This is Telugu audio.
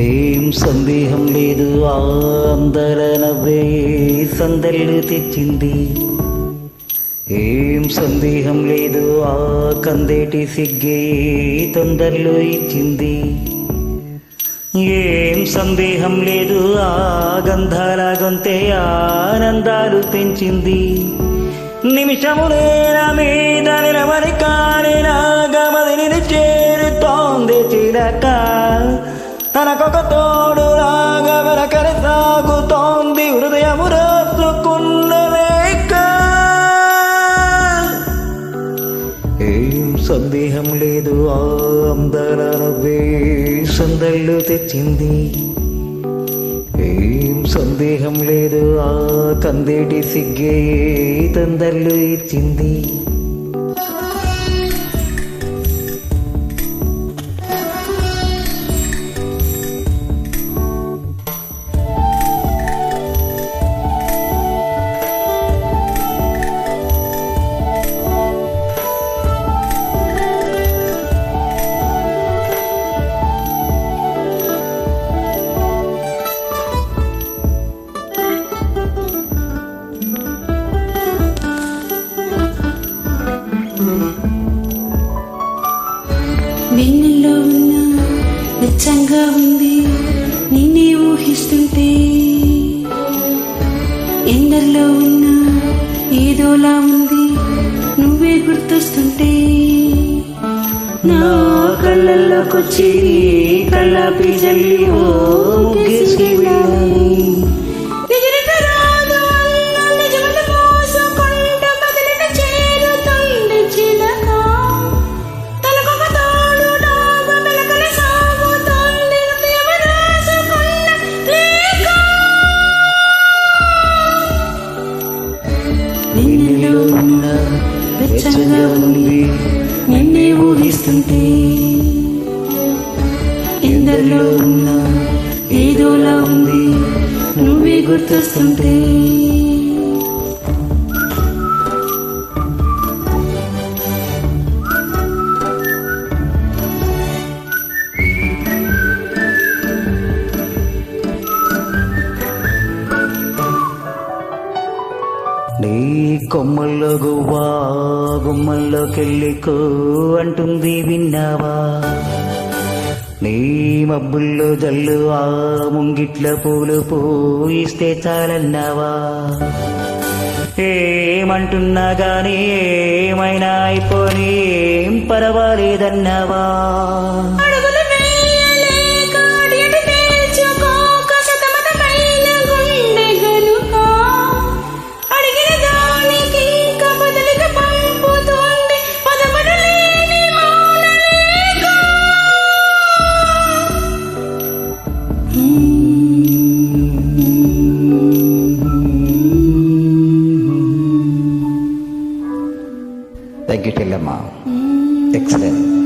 ఏం సందేహం లేదు ఆ అందర నవ్వే సందళ్ళు తెచ్చింది. ఏం సందేహం లేదు ఆ కందేటి సిగ్గే తొందరలు ఇచ్చింది. ఏం సందేహం లేదు ఆ గంధాల గొంతే ఆనందాలు పెంచింది. నిమిషములే నా మీద నిలవని కాని నా గమదిని చేరుతోంది చిలక. తనకొక తోడు లాగా వెనకని సాగుతోంది హృదయము రాసుకున్న లేక. ఏం సందేహం లేదు ఆ అందర నవ్వే సందళ్ళు తెచ్చింది. ఏం సందేహం లేదు ఆ కందేటి సిగ్గే తొందరలు ఇచ్చింది. వెన్నెల్లో ఉన్న వెచ్చంగా ఉంది నిన్నే ఊహిస్తుంటే. ఎండల్లో ఉన్న ఏదోలా ఉంది నువ్వే గుర్తొస్తుంటే. నా కళ్ళల్లోకొచ్చి కళ్ళాపి జల్లి ఓ ముగ్గేసి వెళ్ళాయి. వెన్నెల్లో ఉన్న వెచ్చంగా ఉంది నిన్నే ఊహిస్తుంటే. ఎందరిలో ఉన్న ఏదోలా ఉంది నువ్వే గుర్తొస్తుంటే. నీ కొమ్మల్లో గువ్వా గుమ్మల్లోకెళ్ళికో అంటుంది విన్నావా. నీ మబ్బుల్లో జల్లు ఆ ముంగిట్ల పూలు పూయిస్తే చాలన్నావా. ఏమంటున్నా గానీ ఏమైనా అయిపోని ఏం పర్వాలేదన్నావా. Thank you, Tillama. Excellent.